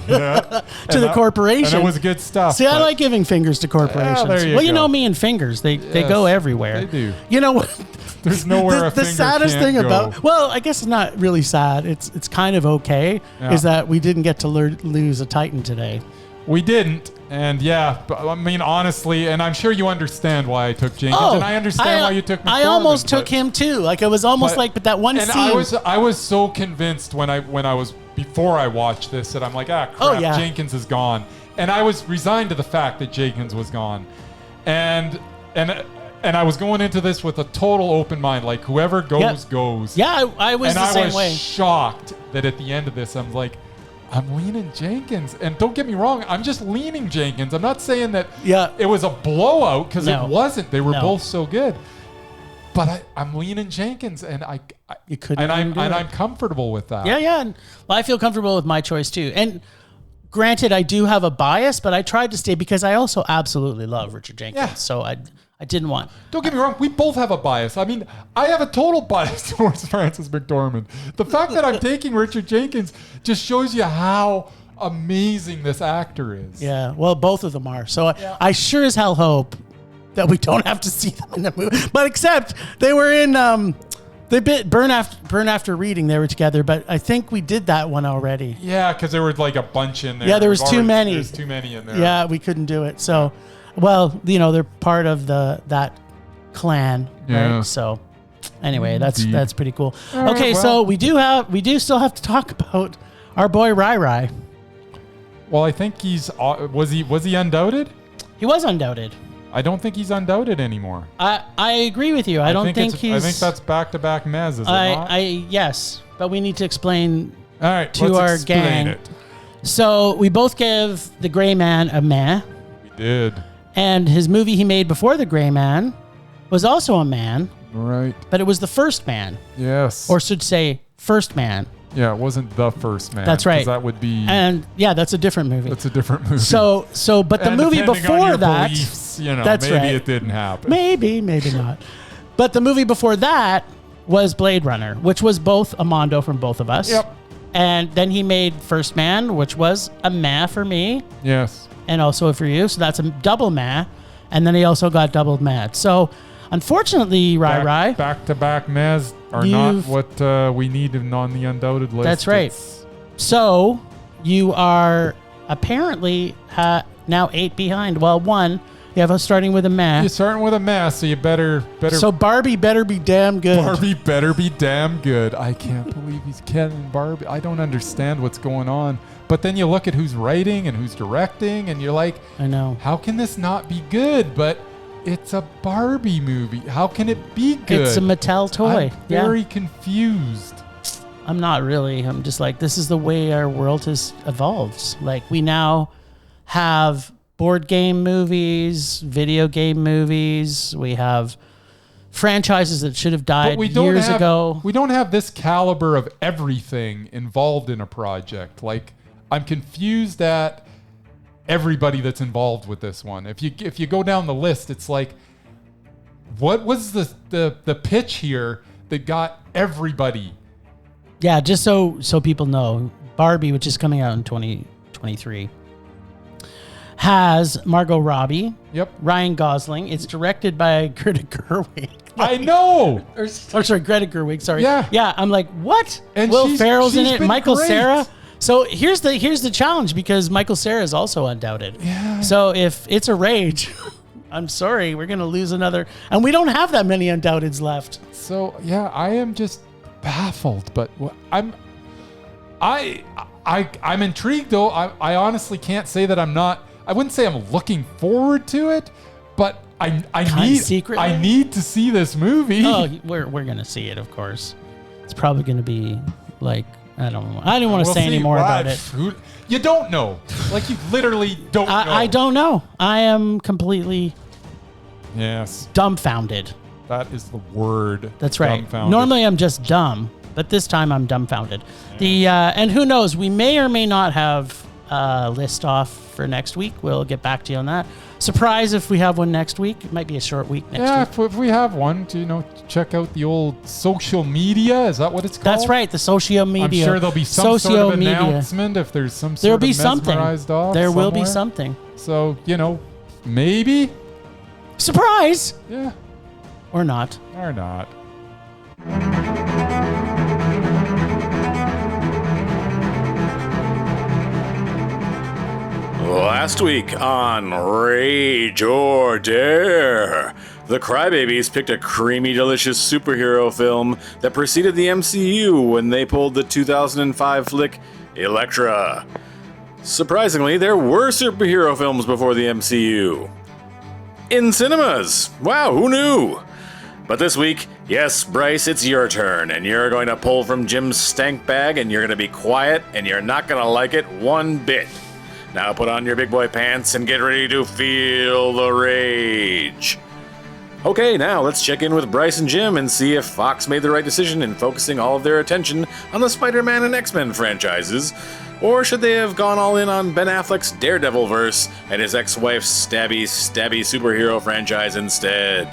Yeah. to the corporation. And it was good stuff. See, I but- like giving fingers to corporations. there you well, you go. know me and fingers. They go everywhere. they do. You know what? There's nowhere a the finger saddest can't thing go. about, well, I guess it's not really sad. It's kind of okay. Yeah. Is that we didn't get to lose a Titan today. We didn't. And yeah, but, I mean, honestly, and I'm sure you understand why I took Jenkins, and I understand why you took McDormand. I almost took him too. Like it was almost but that one and scene. I was so convinced when I was before I watched this that I'm like, crap, yeah. Jenkins is gone. And I was resigned to the fact that Jenkins was gone. And I was going into this with a total open mind, like whoever goes, goes. Yeah, I was And the I same was way. shocked that at the end of this, I'm like, I'm leaning Jenkins. And don't get me wrong, I'm just leaning Jenkins. I'm not saying that it was a blowout, because No. it wasn't. They were No. both so good. But I'm leaning Jenkins, and You couldn't and undo it. I'm comfortable with that. Yeah. And, well, I feel comfortable with my choice too. And granted, I do have a bias, but I tried to stay because I also absolutely love Richard Jenkins. Yeah. So I didn't want. Don't get me wrong, we both have a bias. I mean, I have a total bias towards Frances McDormand. The fact that I'm taking Richard Jenkins just shows you how amazing this actor is. Yeah. Well, both of them are. So I sure as hell hope that we don't have to see them in the movie. But except they were in Burn After Reading. They were together, but I think we did that one already. Yeah, because there were like a bunch in there. Yeah, there was too many. There's too many in there. Yeah, we couldn't do it. So, well, they're part of that clan, Yeah. right? So, anyway, Indeed. that's pretty cool. All right, Okay, well- so we do still have to talk about our boy Rai Rai. Well, I think was he undoubted? He was undoubted. I don't think he's undoubted anymore. I agree with you. I don't think he's. I think that's back-to-back Mez, is it not? Yes, but we need to explain. All right, to let's our explain gang. it. So we both give the Gray Man a meh, We did. and his movie he made before the Gray Man was also a man, Right. but it was the first man, Yes. or should say first man. yeah, it wasn't the first man. That's right. 'cause that would be. And yeah, that's a different movie. That's a different movie. So, but the And movie depending on before your that, beliefs, that's maybe right. it didn't happen. maybe not. But the movie before that was Blade Runner, which was both a mondo from both of us. Yep. And then he made First Man, which was a meh for me, Yes. and also for you. So that's a double meh. And then he also got double mad. So unfortunately, Rai, Back-to-back Mez are not what we need on the undoubted list. That's right. It's- so you are apparently now 8 behind. Well, 1. You have us starting with a meh. You're starting with a mess, so you better. So Barbie better be damn good. Barbie better be damn good. I can't believe he's Ken and Barbie. I don't understand what's going on. But then you look at who's writing and who's directing, and you're like, I know. How can this not be good? But it's a Barbie movie. How can it be good? It's a Mattel toy. I'm very confused. I'm not really. I'm just like, this is the way our world has evolved. Like, we now have board game movies, video game movies. We have franchises that should have died years ago. We don't have this caliber of everything involved in a project. Like, I'm confused at everybody that's involved with this one. If you go down the list, it's like, what was the pitch here that got everybody? Yeah, just so people know, Barbie, which is coming out in 2023, has Margot Robbie. Yep. Ryan Gosling. It's directed by Greta Gerwig. I know. Sorry, Greta Gerwig. Sorry. Yeah. Yeah. I'm like, what? And Will Ferrell's in she's it. been Michael great. Cera. So here's the challenge, because Michael Cera is also Undoubted. Yeah. So if it's a rage, I'm sorry, we're gonna lose another, and we don't have that many Undoubteds left. So yeah, I am just baffled, but I'm intrigued though. I honestly can't say that I'm not. I wouldn't say I'm looking forward to it, but I need to see this movie. Oh, we're gonna see it, of course. It's probably gonna be like, I don't want to say any more about it. You don't know. Like, you literally don't know. I don't know. I am completely dumbfounded. That is the word. That's right. Dumbfounded. Normally I'm just dumb, but this time I'm dumbfounded. Yeah. And who knows? We may or may not have a list off for next week. We'll get back to you on that. Surprise if we have one next week. It might be a short week next week. If we have one, check out the old social media. Is that what it's called? That's right, the social media. I'm sure there'll be some sort of announcement if there's some sort of mesmerized off. There will be somewhere. something. So, maybe. Surprise! Yeah. Or not. Or not. Last week on Rage or Dare, the Crybabies picked a creamy, delicious superhero film that preceded the MCU when they pulled the 2005 flick Elektra. Surprisingly, there were superhero films before the MCU. In cinemas! Wow, who knew? But this week, yes, Bryce, it's your turn, and you're going to pull from Jim's stank bag, and you're going to be quiet, and you're not going to like it one bit. Now put on your big boy pants and get ready to feel the rage. Okay, now let's check in with Bryce and Jim and see if Fox made the right decision in focusing all of their attention on the Spider-Man and X-Men franchises, or should they have gone all in on Ben Affleck's Daredevil-verse and his ex-wife's stabby superhero franchise instead?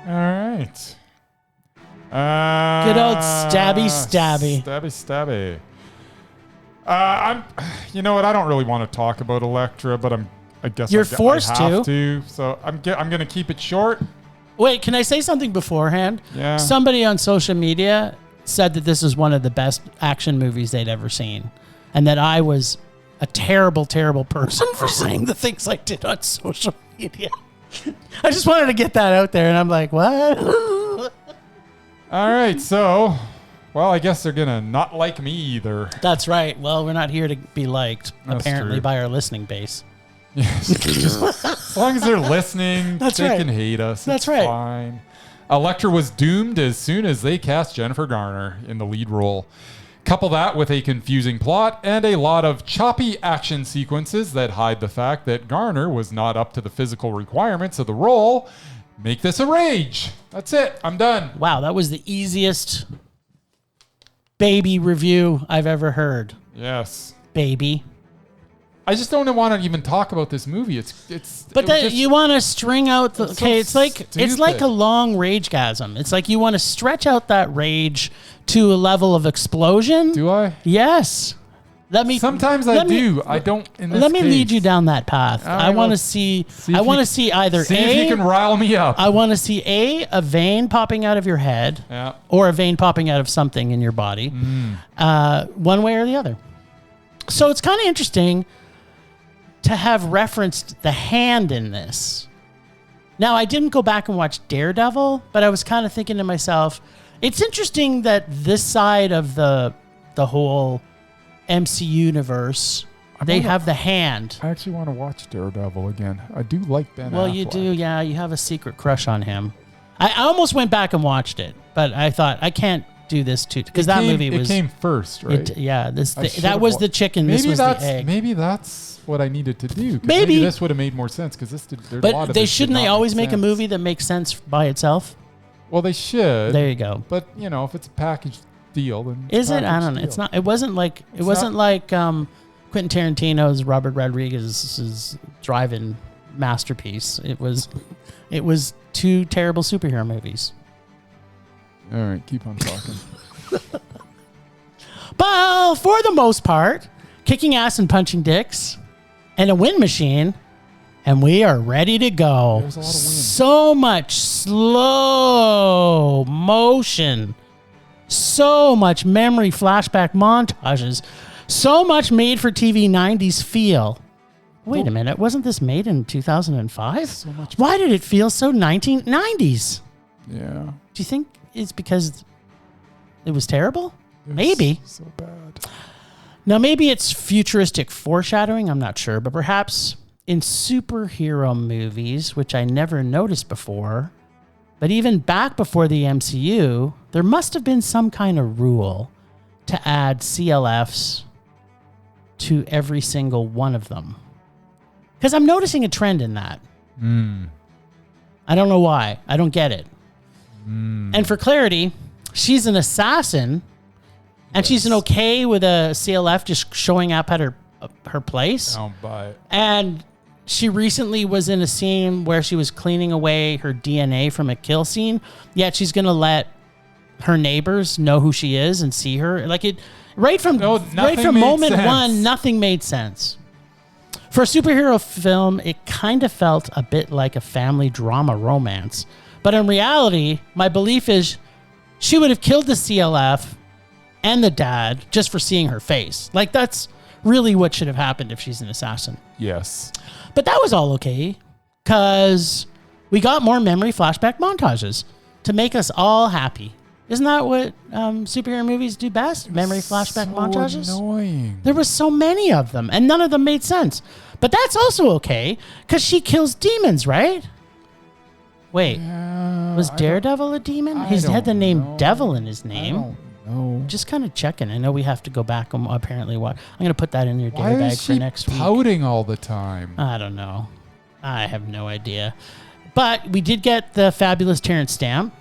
All right. Good old stabby. Stabby. You know what? I don't really want to talk about Elektra, but I guess you're I forced have to. So I'm going to keep it short. Wait, can I say something beforehand? Yeah. Somebody on social media said that this is one of the best action movies they'd ever seen, and that I was a terrible, terrible person for saying the things I did on social media. I just wanted to get that out there, and I'm like, what? All right, so, well, I guess they're going to not like me either. That's right. Well, we're not here to be liked, That's apparently, true. by our listening base. As long as they're listening, they can hate us. That's it's right. Fine. Elektra was doomed as soon as they cast Jennifer Garner in the lead role. Couple that with a confusing plot and a lot of choppy action sequences that hide the fact that Garner was not up to the physical requirements of the role. Make this a rage. That's it. I'm done. Wow, that was the easiest baby review I've ever heard. Yes. Baby. I just don't want to even talk about this movie. But you want to string out the it's like stupid. a long ragegasm. It's like you want to stretch out that rage to a level of explosion. Do I? Yes. Sometimes I do. I don't. In this let me case. lead you down that path. All right, I want to see. I want to see either see if you can rile me up. I want to see a vein popping out of your head, or a vein popping out of something in your body. One way or the other. So it's kind of interesting to have referenced the hand in this. Now, I didn't go back and watch Daredevil, but I was kind of thinking to myself, it's interesting that this side of the whole MC universe, they have the hand. I actually want to watch Daredevil again. I do like Ben Well, Affleck. you do, yeah. You have a secret crush on him. I almost went back and watched it, but I thought, I can't do this too, because that movie was... It came first, right? That was the chicken, this was the egg. Maybe that's what I needed to do. 'Cause Maybe this would have made more sense, because there's a lot of this shouldn't did they not always make a sense. movie that makes sense by itself? Well, they should. There you go. But, if it's a package deal, then Is it? I don't know. It's not. It wasn't like Quentin Tarantino's Robert Rodriguez's drive-in masterpiece. It was two terrible superhero movies. All right, keep on talking. But for the most part, kicking ass and punching dicks, and a wind machine, and we are ready to go. There's a lot of wind. So much slow motion. So much memory flashback montages. So much made for TV 90s feel. Wait a minute. Wasn't this made in 2005? So much. Why did it feel so 1990s? Yeah. Do you think it's because it was terrible? It was Maybe. So bad. Now, maybe it's futuristic foreshadowing. I'm not sure. But perhaps in superhero movies, which I never noticed before, but even back before the MCU, there must have been some kind of rule to add CLFs to every single one of them. Because I'm noticing a trend in that. I don't know why. I don't get it. And for clarity, she's an assassin, and she's okay with a CLF just showing up at her place. I don't buy it. And she recently was in a scene where she was cleaning away her DNA from a kill scene. Yet she's going to let her neighbors know who she is and see her. Like it right from moment one, nothing made sense. For a superhero film, it kind of felt a bit like a family drama romance. But in reality, my belief is she would have killed the CLF and the dad just for seeing her face. Like that's really what should have happened if she's an assassin. Yes. But that was all okay, because we got more memory flashback montages to make us all happy. Isn't that what superhero movies do best? Memory flashback montages? Annoying. There was so many of them, and none of them made sense. But that's also okay, because she kills demons, right? Wait, was Daredevil a demon? He had the name Devil in his name. No. Just kind of checking. I know we have to go back and apparently watch. I'm going to put that in your Why dare bag is for she next week. pouting all the time? I don't know. I have no idea. But we did get the fabulous Terrence Stamp,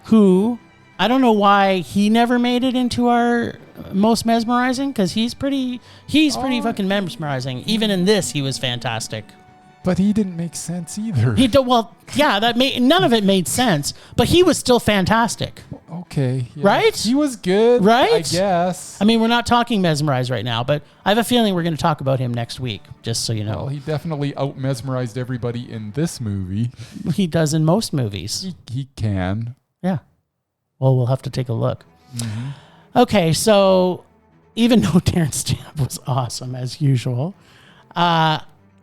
who I don't know why he never made it into our most mesmerizing, because he's pretty fucking mesmerizing. Even in this, he was fantastic. But he didn't make sense either. None of it made sense, but he was still fantastic. Okay. Yeah. Right? He was good. Right? I guess. I mean, we're not talking mesmerized right now, but I have a feeling we're going to talk about him next week, just so you know. Well, he definitely out-mesmerized everybody in this movie. He does in most movies. He can. Yeah. Well, we'll have to take a look. Mm-hmm. Okay, so even though Terrence Stamp was awesome as usual,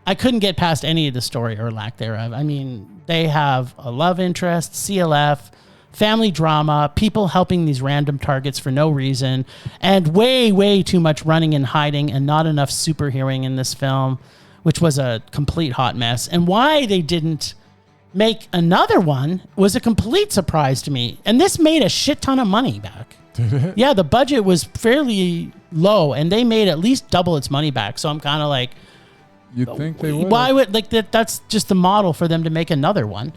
I couldn't get past any of the story or lack thereof. I mean, they have a love interest, CLF, family drama, people helping these random targets for no reason, and way, way too much running and hiding and not enough superheroing in this film, which was a complete hot mess. And why they didn't make another one was a complete surprise to me. And this made a shit ton of money back. Did it? Yeah, the budget was fairly low, and they made at least double its money back. So I'm kind of like, you'd think they would. why would that's just the model for them to make another one.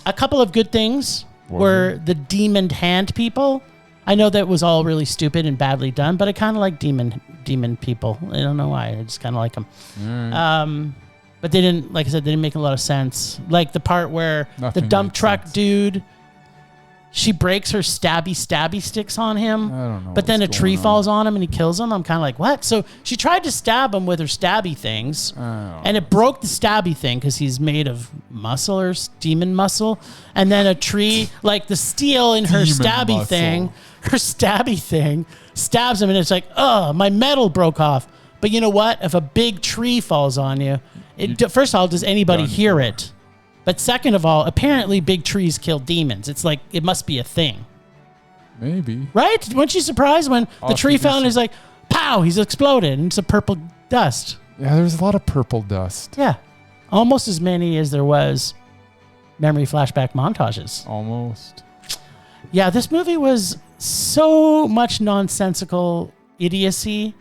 A couple of good things were the demon hand people. I know that was all really stupid and badly done, but I kind of like demon people. I don't know why. I just kind of like them. Right. But they didn't, like I said, they didn't make a lot of sense. Like the part where Nothing the dump makes truck sense. dude, she breaks her stabby sticks on him. I don't know. But then a what's tree going on. falls on him and he kills him. I'm kind of like, what? So she tried to stab him with her stabby things, and it broke the stabby thing because he's made of muscle or demon muscle. And then a tree, like the steel in her Demon stabby muscle. thing stabs him, and it's like, oh, my metal broke off. But you know what? If a big tree falls on you, first of all, does anybody hear it? But second of all, apparently big trees kill demons. It's like, it must be a thing. Maybe. Right? Weren't you surprised when the tree fell and he's like, pow, he's exploded and it's a purple dust. Yeah, there's a lot of purple dust. Yeah. Almost as many as there was memory flashback montages. Almost. Yeah, this movie was so much nonsensical idiocy,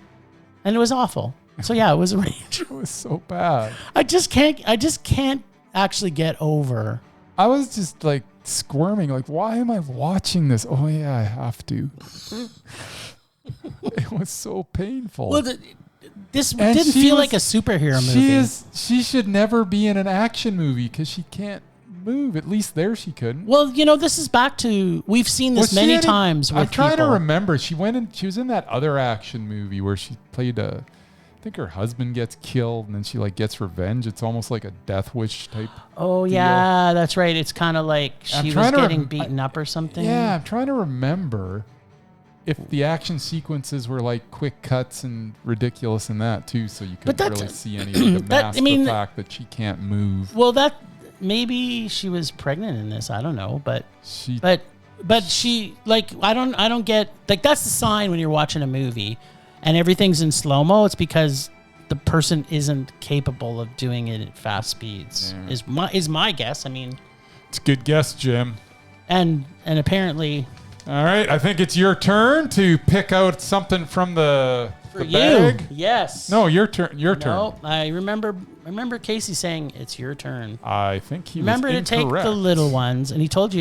and it was awful. So yeah, it was a range. It was so bad. I just can't actually get over. I was just like squirming, like, why am I watching this? Oh yeah, I have to. It was so painful. Well, this didn't feel like a superhero movie. She should never be in an action movie because she can't move. At least there she couldn't. Well, this is back to, we've seen this many times with I'm trying people. to remember. She was in that other action movie where she played I think her husband gets killed and then she like gets revenge. It's almost like a Death Wish type. Oh deal. yeah, that's right. It's kind of like she was getting beaten up or something. Yeah, I'm trying to remember if the action sequences were like quick cuts and ridiculous in that too, so you couldn't really see any of the fact that she can't move. Well, maybe she was pregnant in this. I don't know, but she like I don't get, like, that's the sign when you're watching a movie and everything's in slow-mo. It's because the person isn't capable of doing it at fast speeds. Yeah. Is my guess. I mean, it's a good guess, Jim. And apparently. All right, I think it's your turn to pick out something from the bag. Yes. No, your turn. Your turn. No, I remember Casey saying it's your turn. I think he remember was to take the little ones, and he told you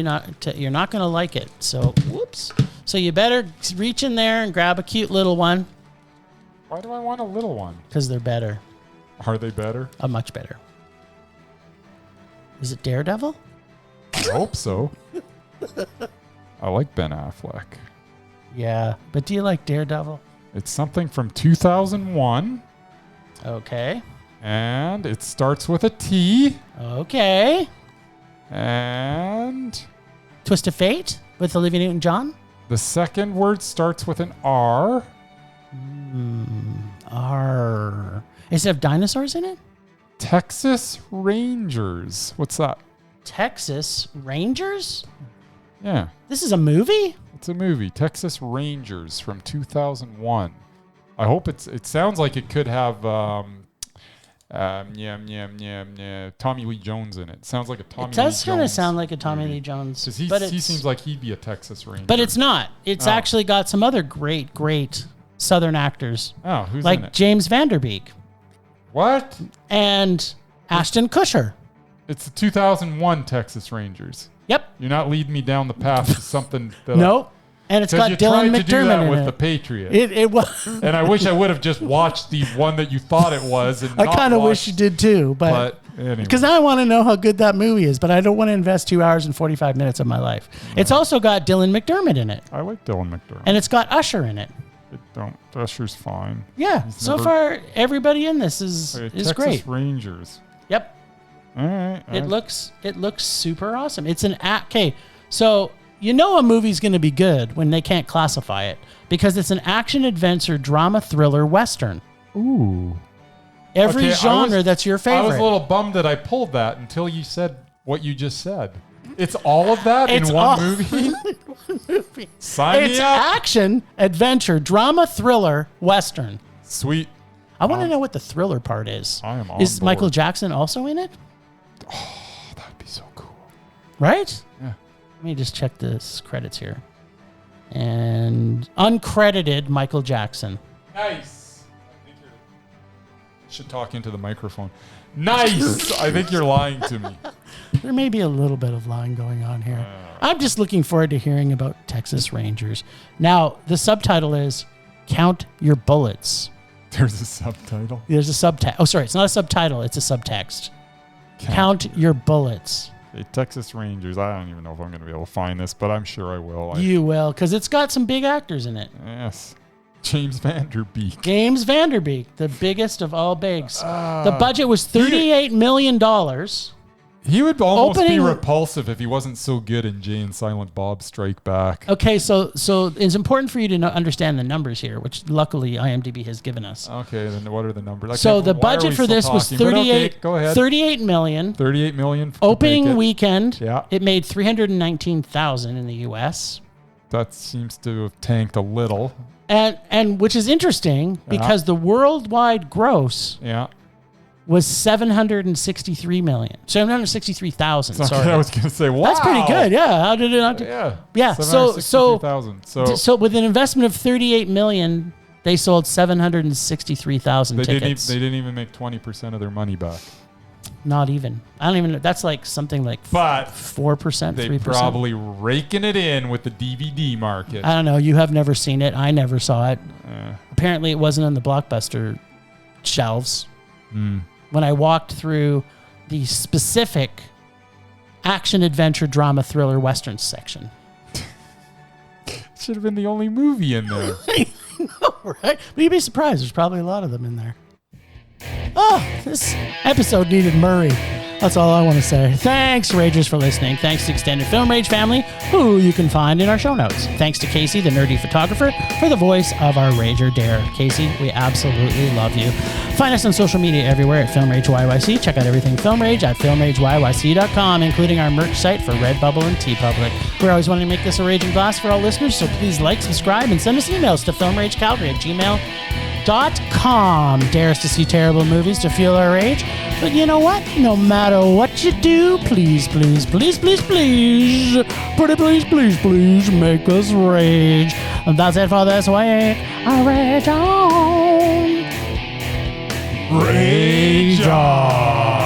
you're not going to like it. So whoops. So you better reach in there and grab a cute little one. Why do I want a little one? Because they're better. Are they better? Much better. Is it Daredevil? I hope so. I like Ben Affleck. Yeah, but do you like Daredevil? It's something from 2001. Okay. And it starts with a T. Okay. And Twist of Fate with Olivia Newton-John? The second word starts with an R. R. Does it have dinosaurs in it? Texas Rangers. What's that? Texas Rangers? Yeah. This is a movie? It's a movie. Texas Rangers from 2001. I hope it sounds like it could have Tommy Lee Jones in it. Sounds like a Tommy Lee Jones. It does kind of sound like a Tommy Lee Jones. Because he seems like he'd be a Texas Ranger. But it's not. It's actually got some other great Southern actors. Oh, who's like in it? James Vanderbeek. What? And Ashton Kutcher. It's the 2001 Texas Rangers. Yep. You're not leading me down the path to something that Nope. And it's got Dylan McDermott to do that in with it. the Patriot. It was. And I wish I would have just watched the one that you thought it was. And I kind of wish you did too, but anyway. Because I want to know how good that movie is, but I don't want to invest 2 hours and 45 minutes of my life. No. It's also got Dylan McDermott in it. I like Dylan McDermott. And it's got Usher in it. Usher's fine. Yeah. So far, everybody in this is Texas great. Texas Rangers. Yep. All right. It looks super awesome. It's an okay. So you know a movie's going to be good when they can't classify it because it's an action adventure drama thriller western. Ooh. Every genre that's your favorite. I was a little bummed that I pulled that until you said what you just said. It's all of that in one movie? Sign me up. It's action, adventure, drama, thriller, western. Sweet. I want to know what the thriller part is. I am on Is board. Michael Jackson also in it? Oh, that'd be so cool. Right? Yeah. Let me just check the credits here. And uncredited Michael Jackson. Nice. I think you should talk into the microphone. Nice. I think you're lying to me. There may be a little bit of lying going on here. I'm just looking forward to hearing about Texas Rangers. Now, the subtitle is Count Your Bullets. There's a subtitle? There's a subtext. Oh, sorry. It's not a subtitle. It's a subtext. Count Your Bullets. Hey, Texas Rangers. I don't even know if I'm going to be able to find this, but I'm sure I will. You will, because it's got some big actors in it. Yes. James Vanderbeek. James Vanderbeek, the biggest of all bigs. The budget was $38 million. He would almost be Opening- repulsive if he wasn't so good in Jay and Silent Bob Strike Back. Okay, so it's important for you to understand the numbers here, which luckily IMDb has given us. Okay, then what are the numbers? So the budget for this was 38 go ahead. 38 million. 38 million. Opening weekend, Yeah. it made 319,000 in the US. That seems to have tanked a little. And which is interesting because the worldwide gross Yeah. was 763,000. Sorry. I was going to say, wow. That's pretty good. Yeah. How did it not do? Yeah. So 763,000. So with an investment of 38 million, they sold 763,000 tickets. They didn't even make 20% of their money back. Not even. I don't even know. That's like something like But 4%, they 3%. probably raking it in with the DVD market. I don't know. You have never seen it. I never saw it. Apparently, it wasn't on the Blockbuster shelves. When I walked through the specific action, adventure, drama, thriller, westerns section. Should have been the only movie in there. Right? But you'd be surprised. There's probably a lot of them in there. Oh, this episode needed Murray. That's all I want to say. Thanks, Ragers, for listening. Thanks to Extended Film Rage family, who you can find in our show notes. Thanks to Casey, the nerdy photographer, for the voice of our Rager Dare. Casey, we absolutely love you. Find us on social media everywhere at Film Rage YYC. Check out everything Film Rage at filmrageyyc.com, including our merch site for Redbubble and TeePublic. We're always wanting to make this a raging blast for all listeners, so please like, subscribe, and send us emails to filmragecalgary@gmail.com. Dare us to see terrible movies to fuel our rage. But you know what? No matter what you do, please, please, please, please, please, pretty please, please, please, make us rage. And that's it for this week. Rage on. Rage on.